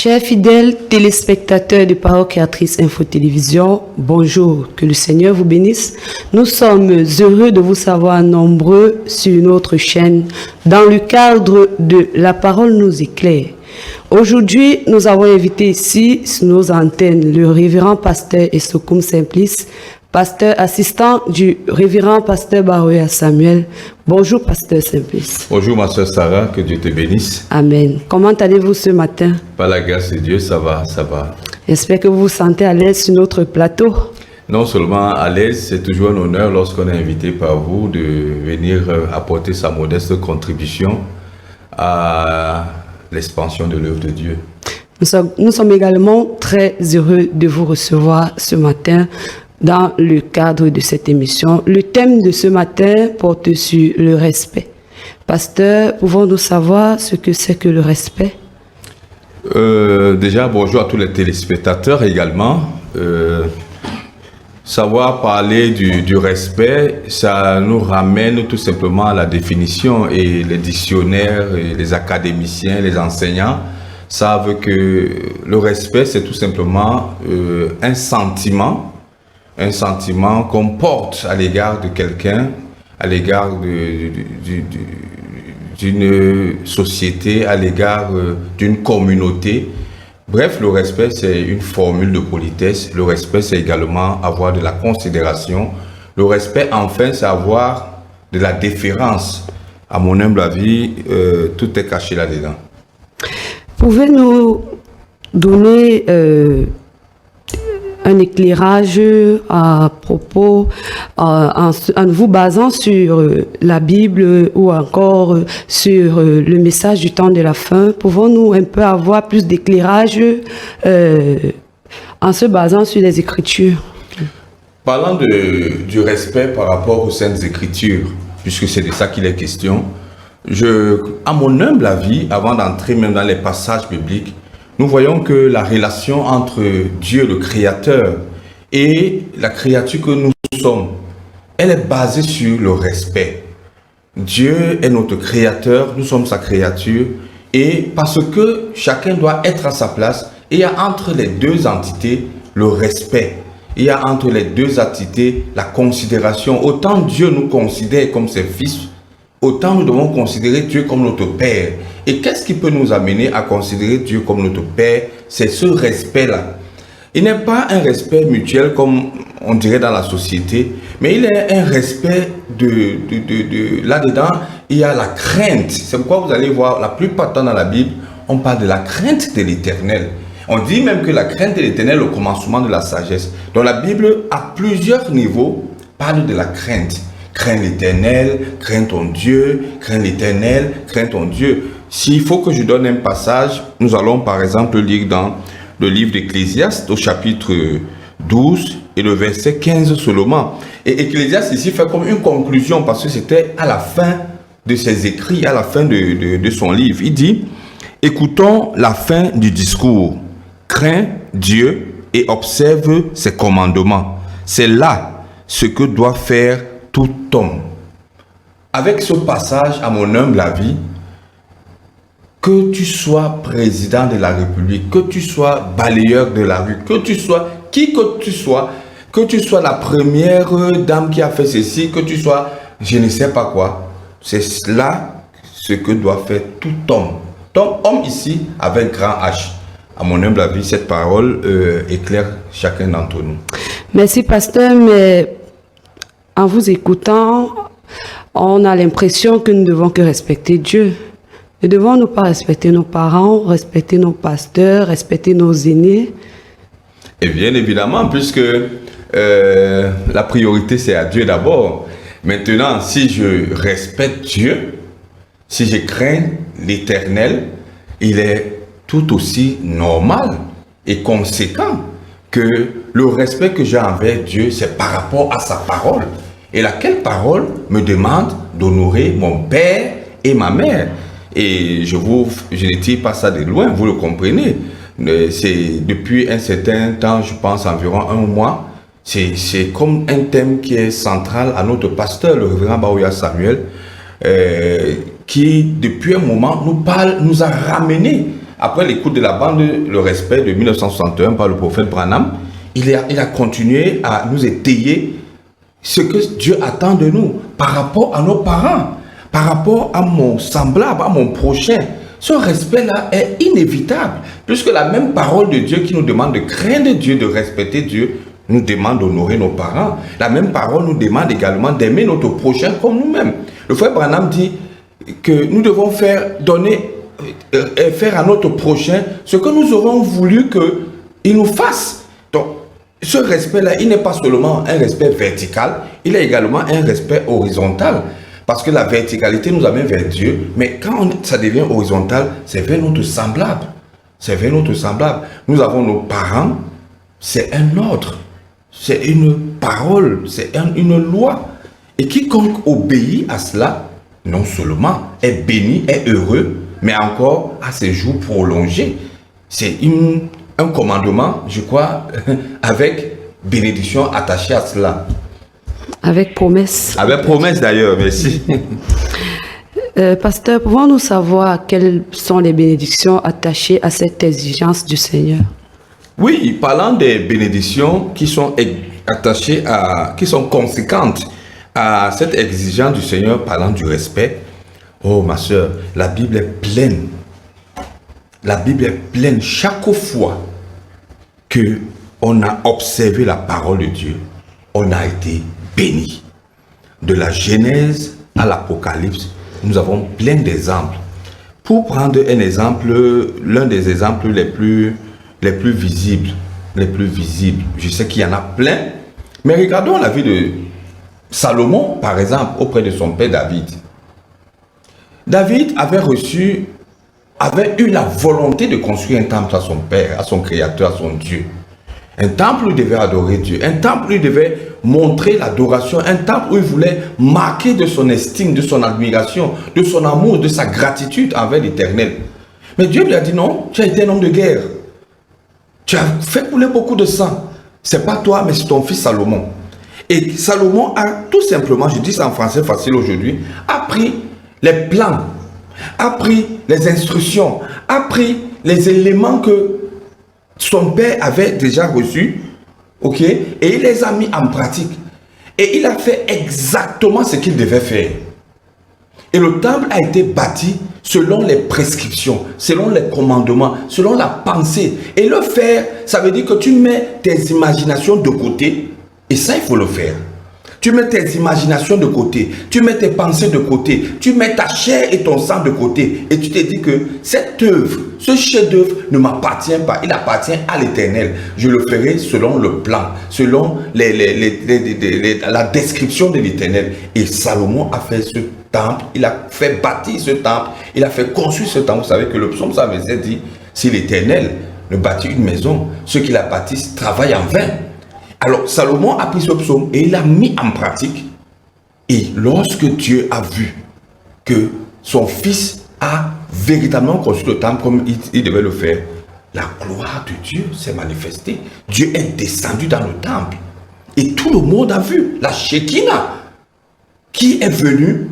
Chers fidèles téléspectateurs de Parole Créatrice Info Télévision, bonjour, que le Seigneur vous bénisse. Nous sommes heureux de vous savoir nombreux sur notre chaîne dans le cadre de La Parole nous éclaire. Aujourd'hui, nous avons invité ici sur nos antennes le révérend pasteur Essokoum Simplice, pasteur assistant du révérend pasteur Baroya Samuel. Bonjour pasteur Simplice. Bonjour ma soeur Sarah, que Dieu te bénisse. Amen. Comment allez-vous ce matin? Par la grâce de Dieu, ça va, ça va. J'espère que vous vous sentez à l'aise sur notre plateau. Non seulement à l'aise, c'est toujours un honneur lorsqu'on est invité par vous de venir apporter sa modeste contribution à l'expansion de l'œuvre de Dieu. Nous sommes également très heureux de vous recevoir ce matin dans le cadre de cette émission. Le thème de ce matin porte sur le respect. Pasteur, pouvons-nous savoir ce que c'est que le respect? Déjà, bonjour à tous les téléspectateurs également. Savoir parler du respect, ça nous ramène tout simplement à la définition, et les dictionnaires, et les académiciens, les enseignants savent que le respect, c'est tout simplement un sentiment qu'on porte à l'égard de quelqu'un, à l'égard d'une société, à l'égard d'une communauté. Bref, le respect, c'est une formule de politesse. Le respect, c'est également avoir de la considération. Le respect, enfin, c'est avoir de la déférence. À mon humble avis, tout est caché là-dedans. Pouvez-nous donner un éclairage à propos, en vous basant sur la Bible ou encore sur le message du temps de la fin? Pouvons-nous un peu avoir plus d'éclairage en se basant sur les Écritures? Parlant du respect par rapport aux Saintes Écritures, puisque c'est de ça qu'il est question, à mon humble avis, avant d'entrer même dans les passages bibliques, nous voyons que la relation entre Dieu, le Créateur, et la créature que nous sommes, elle est basée sur le respect. Dieu est notre Créateur, nous sommes sa créature, et parce que chacun doit être à sa place, il y a entre les deux entités le respect. Il y a entre les deux entités la considération. Autant Dieu nous considère comme ses fils, autant nous devons considérer Dieu comme notre Père. Et qu'est-ce qui peut nous amener à considérer Dieu comme notre Père? C'est ce respect-là. Il n'est pas un respect mutuel comme on dirait dans la société, mais il est un respect là-dedans, il y a la crainte. C'est pourquoi vous allez voir, la plupart du temps dans la Bible, on parle de la crainte de l'Éternel. On dit même que la crainte de l'Éternel est le commencement de la sagesse. Donc la Bible, à plusieurs niveaux, parle de la crainte. Crains l'Éternel, crains ton Dieu, crains l'Éternel, crains ton Dieu. S'il faut que je donne un passage, nous allons par exemple lire dans le livre d'Ecclésiaste au chapitre 12 et le verset 15 seulement. Et Ecclésiaste ici fait comme une conclusion parce que c'était à la fin de ses écrits, à la fin de son livre. Il dit, écoutons la fin du discours. Crains Dieu et observe ses commandements. C'est là ce que doit faire tout homme. Avec ce passage, à mon humble avis, que tu sois président de la République, que tu sois balayeur de la rue, que tu sois qui que tu sois la première dame qui a fait ceci, que tu sois je ne sais pas quoi, c'est là ce que doit faire tout homme. Donc homme ici avec grand H. À mon humble avis, cette parole éclaire chacun d'entre nous. Merci pasteur, mais en vous écoutant, on a l'impression que nous devons que respecter Dieu. Ne devons-nous pas respecter nos parents, respecter nos pasteurs, respecter nos aînés? Et bien évidemment, puisque la priorité c'est à Dieu d'abord. Maintenant, si je respecte Dieu, si je crains l'Éternel, il est tout aussi normal et conséquent que le respect que j'ai envers Dieu, c'est par rapport à sa parole. Et laquelle parole me demande d'honorer mon père et ma mère. Et je ne tire pas ça de loin, vous le comprenez. C'est depuis un certain temps, je pense environ un mois, c'est comme un thème qui est central à notre pasteur, le révérend Baroya Samuel, qui depuis un moment nous a ramené après l'écoute de la bande Le Respect de 1961 par le prophète Branham, il a continué à nous étayer ce que Dieu attend de nous par rapport à nos parents, par rapport à mon semblable, à mon prochain. Ce respect-là est inévitable, puisque la même parole de Dieu qui nous demande de craindre Dieu, de respecter Dieu, nous demande d'honorer nos parents. La même parole nous demande également d'aimer notre prochain comme nous-mêmes. Le frère Branham dit que nous devons faire à notre prochain ce que nous aurons voulu qu'il nous fasse. Donc, ce respect-là, il n'est pas seulement un respect vertical, il est également un respect horizontal. Parce que la verticalité nous amène vers Dieu, mais quand ça devient horizontal, c'est vers notre semblable. C'est vers notre semblable. Nous avons nos parents, c'est un ordre, c'est une parole, c'est une loi. Et quiconque obéit à cela, non seulement est béni, est heureux, mais encore a ses jours prolongés. C'est un commandement, je crois, avec bénédiction attachée à cela. Avec promesse. Avec promesse d'ailleurs, merci. Pasteur, pouvons-nous savoir quelles sont les bénédictions attachées à cette exigence du Seigneur? Oui, parlant des bénédictions qui sont attachées qui sont conséquentes à cette exigence du Seigneur, parlant du respect. Oh ma soeur, la Bible est pleine. La Bible est pleine chaque fois que on a observé la parole de Dieu, on a été béni. De la Genèse à l'Apocalypse, nous avons plein d'exemples. Pour prendre un exemple, l'un des exemples les plus visibles, je sais qu'il y en a plein, mais regardons la vie de Salomon, par exemple, auprès de son père David. David avait eu la volonté de construire un temple à son père, à son créateur, à son Dieu. Un temple où il devait adorer Dieu, un temple où il devait montrer l'adoration, un temple où il voulait marquer de son estime, de son admiration, de son amour, de sa gratitude envers l'Éternel. Mais Dieu lui a dit non, tu as été un homme de guerre. Tu as fait couler beaucoup de sang. C'est pas toi, mais c'est ton fils Salomon. Et Salomon a tout simplement, je dis ça en français facile aujourd'hui, a pris les plans, a pris les instructions, a pris les éléments que son père avait déjà reçus, ok, et il les a mis en pratique. Et il a fait exactement ce qu'il devait faire. Et le temple a été bâti selon les prescriptions, selon les commandements, selon la pensée. Et le faire, ça veut dire que tu mets tes imaginations de côté, et ça, il faut le faire. Tu mets tes imaginations de côté, tu mets tes pensées de côté, tu mets ta chair et ton sang de côté, et tu te dis que cette œuvre, ce chef-d'œuvre ne m'appartient pas, il appartient à l'Éternel. Je le ferai selon le plan, selon la description de l'Éternel. Et Salomon a fait ce temple, il a fait bâtir ce temple, il a fait construire ce temple. Vous savez que le psaume 127 dit, si l'Éternel ne bâtit une maison, ceux qui la bâtissent travaillent en vain. Alors, Salomon a pris ce psaume et il l'a mis en pratique. Et lorsque Dieu a vu que son fils a véritablement construit le temple comme il devait le faire, la gloire de Dieu s'est manifestée. Dieu est descendu dans le temple. Et tout le monde a vu la Shekinah qui est venue,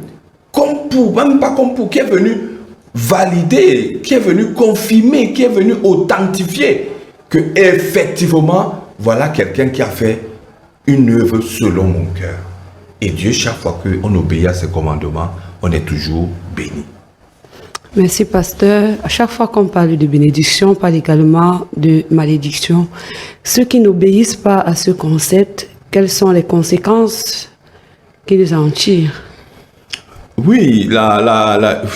même pas comme pour, qui est venue valider, qui est venue confirmer, qui est venue authentifier que effectivement, voilà quelqu'un qui a fait une œuvre selon mon cœur. Et Dieu, chaque fois qu'on obéit à ses commandements, on est toujours béni. Merci, pasteur. À chaque fois qu'on parle de bénédiction, on parle également de malédiction. Ceux qui n'obéissent pas à ce concept, quelles sont les conséquences qu'ils en tirent? Oui,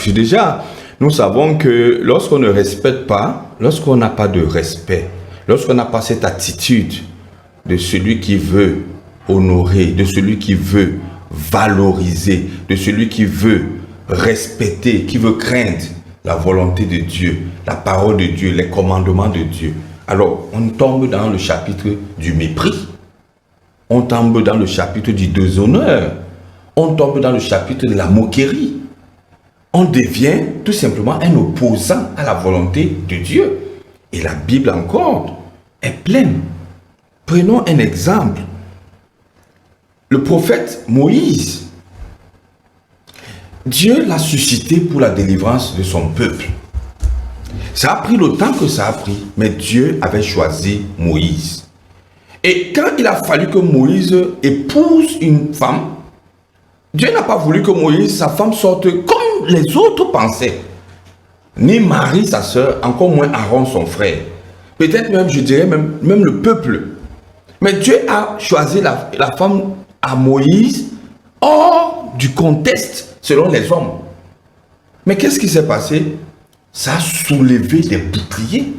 déjà, nous savons que lorsqu'on ne respecte pas, lorsqu'on n'a pas de respect, lorsqu'on n'a pas cette attitude de celui qui veut honorer, de celui qui veut valoriser, de celui qui veut respecter, qui veut craindre la volonté de Dieu, la parole de Dieu, les commandements de Dieu, alors on tombe dans le chapitre du mépris, on tombe dans le chapitre du déshonneur, on tombe dans le chapitre de la moquerie. On devient tout simplement un opposant à la volonté de Dieu. Et la Bible encore est pleine. Prenons un exemple. Le prophète Moïse, Dieu l'a suscité pour la délivrance de son peuple. Ça a pris le temps que ça a pris, mais Dieu avait choisi Moïse. Et quand il a fallu que Moïse épouse une femme, Dieu n'a pas voulu que Moïse, sa femme, sorte comme les autres pensaient. Ni Marie, sa sœur, encore moins Aaron, son frère. Peut-être même, je dirais, même le peuple. Mais Dieu a choisi la femme à Moïse hors du contexte, selon les hommes. Mais qu'est-ce qui s'est passé? Ça a soulevé des boucliers.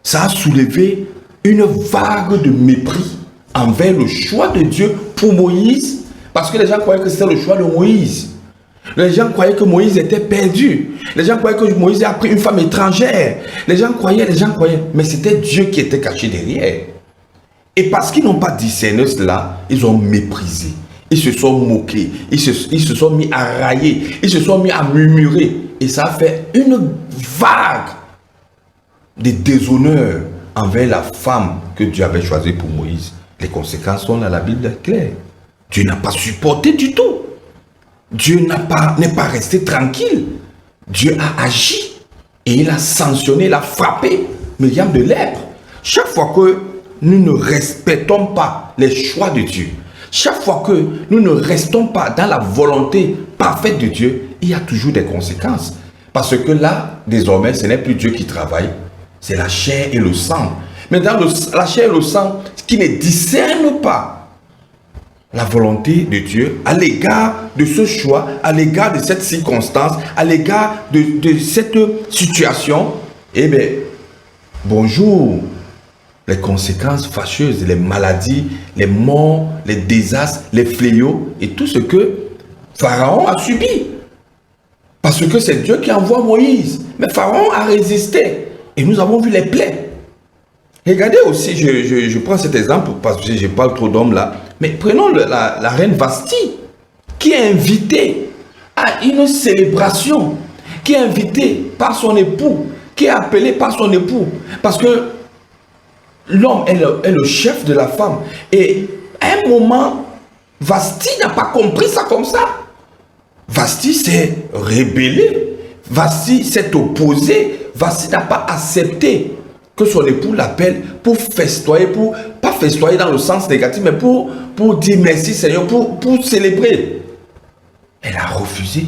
Ça a soulevé une vague de mépris envers le choix de Dieu pour Moïse, parce que les gens croyaient que c'était le choix de Moïse. Les gens croyaient que Moïse était perdu. Les gens croyaient que Moïse a pris une femme étrangère. Les gens croyaient. Mais c'était Dieu qui était caché derrière. Et parce qu'ils n'ont pas discerné cela, ils ont méprisé. Ils se sont moqués. Ils se sont mis à railler. Ils se sont mis à murmurer. Et ça a fait une vague de déshonneur envers la femme que Dieu avait choisie pour Moïse. Les conséquences sont là, la Bible est claire. Dieu n'a pas supporté du tout. Dieu n'est pas resté tranquille. Dieu a agi et il a sanctionné, il a frappé Myriam de lèpre. Chaque fois que nous ne respectons pas les choix de Dieu, chaque fois que nous ne restons pas dans la volonté parfaite de Dieu, il y a toujours des conséquences. Parce que là, désormais, ce n'est plus Dieu qui travaille, c'est la chair et le sang. Mais dans la chair et le sang, qui ne discernent pas la volonté de Dieu à l'égard de ce choix, à l'égard de cette circonstance, à l'égard de cette situation, eh bien, bonjour, les conséquences fâcheuses, les maladies, les morts, les désastres, les fléaux et tout ce que Pharaon a subi. Parce que c'est Dieu qui envoie Moïse. Mais Pharaon a résisté et nous avons vu les plaies. Regardez aussi, je prends cet exemple parce que je parle trop d'hommes là, mais prenons la reine Vasti, qui est invitée à une célébration, qui est invitée par son époux, qui est appelée par son époux, parce que l'homme est le chef de la femme. Et à un moment, Vasti n'a pas compris ça comme ça. Vasti s'est rébellée, Vasti s'est opposée, Vasti n'a pas accepté que son époux l'appelle pour festoyer, pas festoyer dans le sens négatif, mais pour dire merci Seigneur, pour célébrer. Elle a refusé.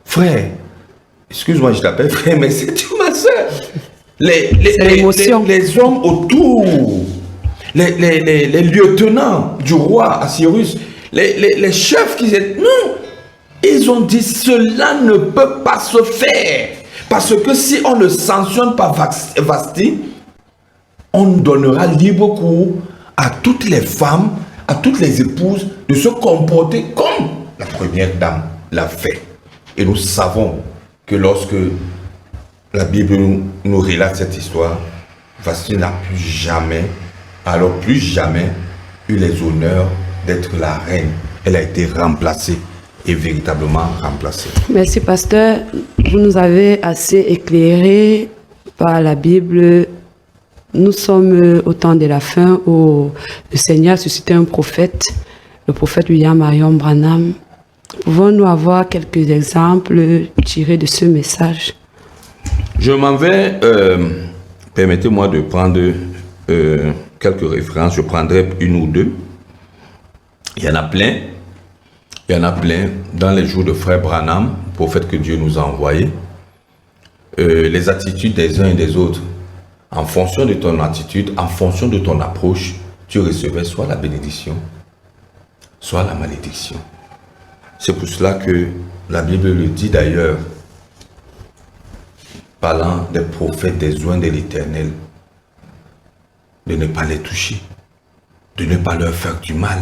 Frère, excuse-moi, je t'appelle frère, mais c'est ma soeur. Les hommes autour, les lieutenants du roi Assyrus, les chefs qui étaient... Non, ils ont dit cela ne peut pas se faire. Parce que si on ne sanctionne pas Vasti, on donnera libre cours à toutes les femmes, à toutes les épouses de se comporter comme la première dame l'a fait. Et nous savons que lorsque la Bible nous relate cette histoire, Vasti n'a plus jamais eu les honneurs d'être la reine. Elle a été remplacée. Est véritablement remplacée. Merci pasteur, vous nous avez assez éclairé par la Bible. Nous sommes au temps de la fin où le Seigneur a suscité un prophète, le prophète William Marion Branham. Pouvons-nous avoir quelques exemples tirés de ce message? Je m'en vais, permettez-moi de prendre quelques références, je prendrai une ou deux. Il y en a plein. Il y en a plein dans les jours de frère Branham, prophète que Dieu nous a envoyé. Les attitudes des uns et des autres, en fonction de ton attitude, en fonction de ton approche, tu recevais soit la bénédiction, soit la malédiction. C'est pour cela que la Bible le dit d'ailleurs, parlant des prophètes des oins de l'Éternel, de ne pas les toucher, de ne pas leur faire du mal,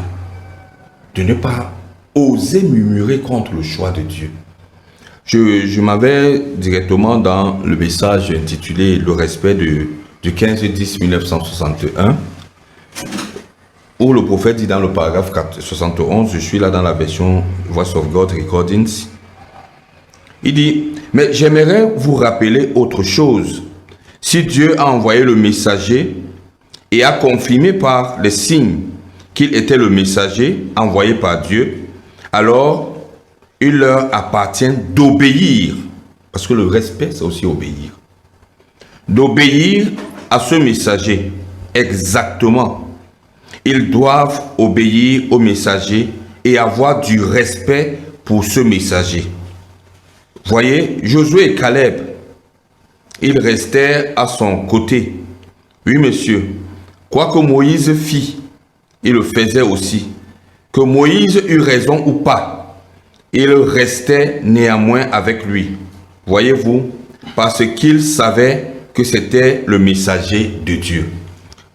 de ne pas oser murmurer contre le choix de Dieu. Je m'avais directement dans le message intitulé « Le respect du 15-10-1961 » où le prophète dit dans le paragraphe 71, je suis là dans la version Voice of God Recordings, il dit « Mais j'aimerais vous rappeler autre chose. Si Dieu a envoyé le messager et a confirmé par les signes qu'il était le messager envoyé par Dieu, alors il leur appartient d'obéir. » Parce que le respect, c'est aussi obéir. d'obéir à ce messager. Exactement. Ils doivent obéir au messager et avoir du respect pour ce messager. Voyez, Josué et Caleb, ils restèrent à son côté. Oui, monsieur. Quoi que Moïse fit, il le faisait aussi. Que Moïse eut raison ou pas, il restait néanmoins avec lui. Voyez-vous, parce qu'il savait que c'était le messager de Dieu.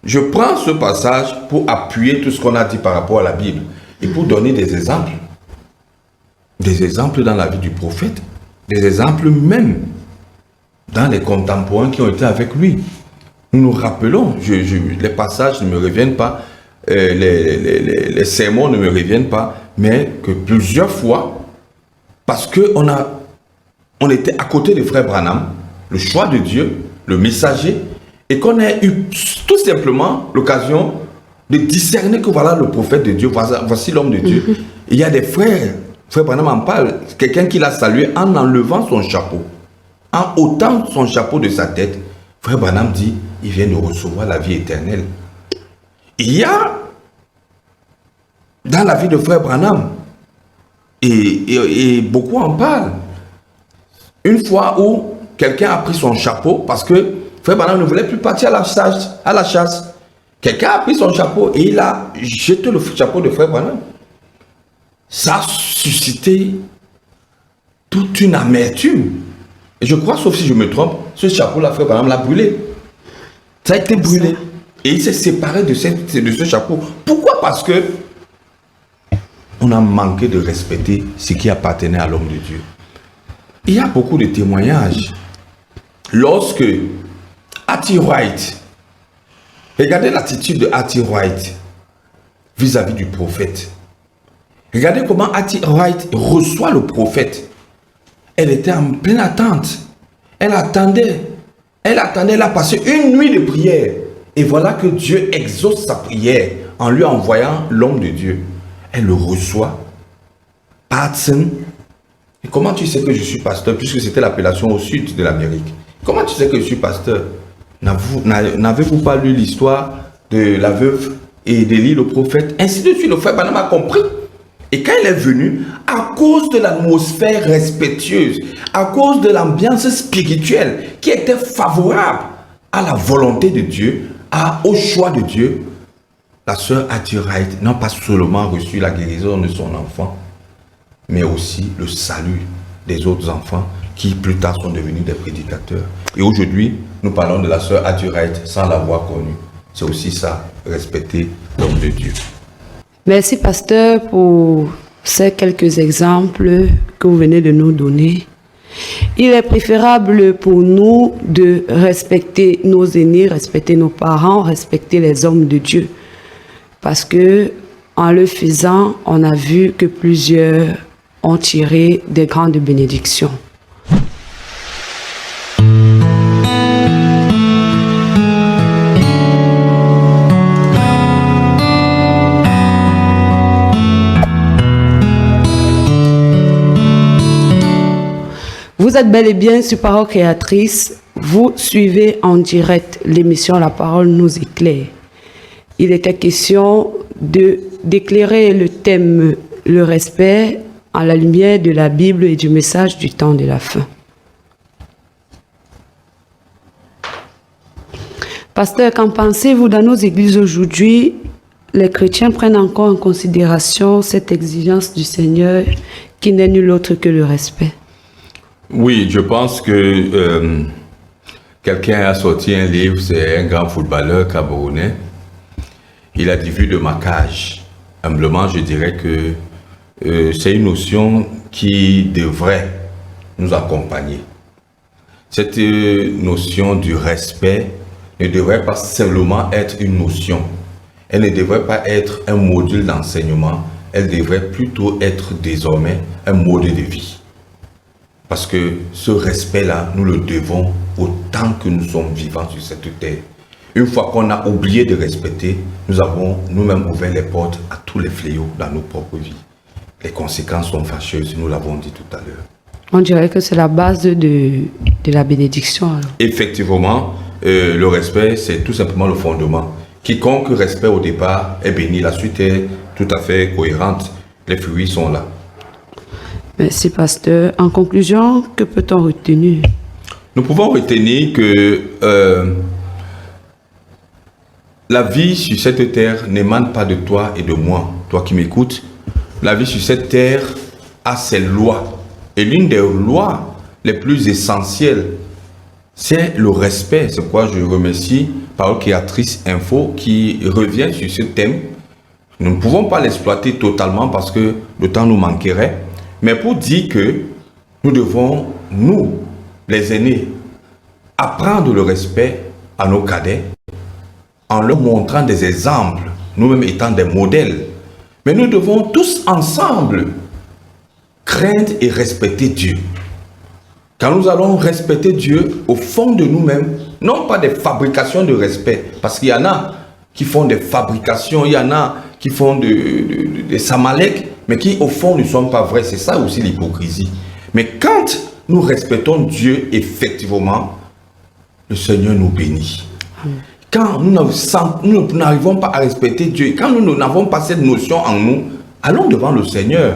Je prends ce passage pour appuyer tout ce qu'on a dit par rapport à la Bible et pour donner des exemples. Des exemples dans la vie du prophète, des exemples même dans les contemporains qui ont été avec lui. Nous nous rappelons, les passages ne me reviennent pas, les sermons ne me reviennent pas, mais que plusieurs fois, parce qu'on était à côté de frère Branham, le choix de Dieu, le messager, et qu'on a eu tout simplement l'occasion de discerner que voilà le prophète de Dieu, voici l'homme de Dieu. Il y a des frères, frère Branham en parle, quelqu'un qui l'a salué en enlevant son chapeau, en ôtant son chapeau de sa tête. Frère Branham dit, il vient de recevoir la vie éternelle. Il y a dans la vie de frère Branham, et beaucoup en parlent, une fois où quelqu'un a pris son chapeau parce que frère Branham ne voulait plus partir à la chasse. Quelqu'un a pris son chapeau et il a jeté le chapeau de frère Branham. Ça a suscité toute une amertume. Et je crois, sauf si je me trompe, ce chapeau-là, frère Branham l'a brûlé. Ça a été brûlé. Et il s'est séparé de ce chapeau. Pourquoi? Parce que on a manqué de respecter ce qui appartenait à l'homme de Dieu. Il y a beaucoup de témoignages. Lorsque Hattie Wright, regardez l'attitude de Hattie Wright vis-à-vis du prophète. Regardez comment Hattie Wright reçoit le prophète. Elle était en pleine attente. Elle attendait. Elle a passé une nuit de prière. Et voilà que Dieu exauce sa prière en lui envoyant l'homme de Dieu. Elle le reçoit. Patson. Et comment tu sais que je suis pasteur, puisque c'était l'appellation au sud de l'Amérique? Comment tu sais que je suis pasteur? N'avez-vous pas lu l'histoire de la veuve et d'Élie le prophète? Ainsi de suite, le frère Branham a compris. Et quand il est venu, à cause de l'atmosphère respectueuse, à cause de l'ambiance spirituelle qui était favorable à la volonté de Dieu, au choix de Dieu, la sœur Hattie Wright n'a pas seulement reçu la guérison de son enfant, mais aussi le salut des autres enfants qui plus tard sont devenus des prédicateurs. Et aujourd'hui, nous parlons de la sœur Hattie Wright sans l'avoir connue. C'est aussi ça, respecter l'homme de Dieu. Merci, pasteur, pour ces quelques exemples que vous venez de nous donner. Il est préférable pour nous de respecter nos aînés, respecter nos parents, respecter les hommes de Dieu. Parce que, en le faisant, on a vu que plusieurs ont tiré des grandes bénédictions. Vous êtes bel et bien sur Parole Créatrice. Vous suivez en direct l'émission La Parole nous éclaire. Il était question d'éclairer le thème le respect à la lumière de la Bible et du message du temps de la fin. Pasteur, qu'en pensez-vous? Dans nos églises aujourd'hui, les chrétiens prennent encore en considération cette exigence du Seigneur qui n'est nulle autre que le respect. Oui, je pense que quelqu'un a sorti un livre, c'est un grand footballeur camerounais. Il a dit vu de ma cage. Humblement, je dirais que c'est une notion qui devrait nous accompagner. Cette notion du respect ne devrait pas seulement être une notion. Elle ne devrait pas être un module d'enseignement. Elle devrait plutôt être désormais un mode de vie. Parce que ce respect-là, nous le devons autant que nous sommes vivants sur cette terre. Une fois qu'on a oublié de respecter, nous avons nous-mêmes ouvert les portes à tous les fléaux dans nos propres vies. Les conséquences sont fâcheuses, nous l'avons dit tout à l'heure. On dirait que c'est la base de la bénédiction. Alors. Effectivement, le respect, c'est tout simplement le fondement. Quiconque respecte au départ est béni. La suite est tout à fait cohérente. Les fruits sont là. Merci, pasteur. En conclusion, que peut-on retenir? Nous pouvons retenir que la vie sur cette terre n'émane pas de toi et de moi, toi qui m'écoutes. La vie sur cette terre a ses lois. Et l'une des lois les plus essentielles, c'est le respect. C'est pourquoi je remercie Parole Créatrice Info qui revient sur ce thème. Nous ne pouvons pas l'exploiter totalement parce que le temps nous manquerait. Mais pour dire que nous devons, nous, les aînés, apprendre le respect à nos cadets en leur montrant des exemples, nous-mêmes étant des modèles. Mais nous devons tous ensemble craindre et respecter Dieu. Quand nous allons respecter Dieu au fond de nous-mêmes, non pas des fabrications de respect, parce qu'il y en a qui font des fabrications, il y en a qui font des samalek, mais qui au fond ne sont pas vrais. C'est ça aussi l'hypocrisie. Mais quand nous respectons Dieu, effectivement, le Seigneur nous bénit. Quand nous n'arrivons pas à respecter Dieu, quand nous n'avons pas cette notion en nous, allons devant le Seigneur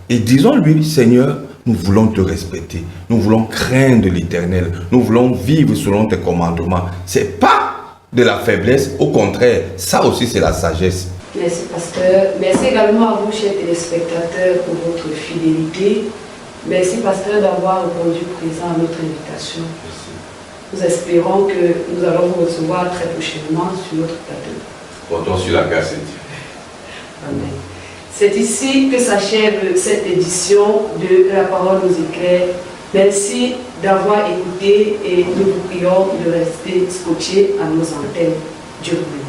et disons-lui, Seigneur, nous voulons te respecter, nous voulons craindre l'Éternel, nous voulons vivre selon tes commandements. Ce n'est pas de la faiblesse, au contraire, ça aussi c'est la sagesse. Merci pasteur. Merci également à vous, chers téléspectateurs, pour votre fidélité. Merci pasteur d'avoir répondu présent à notre invitation. Merci. Nous espérons que nous allons vous recevoir très prochainement sur notre plateau. Portons sur la grâce de Dieu. Amen. C'est ici que s'achève cette édition de La Parole nous éclaire. Merci d'avoir écouté et nous vous prions de rester scotchés à nos antennes. Dieu vous bénisse.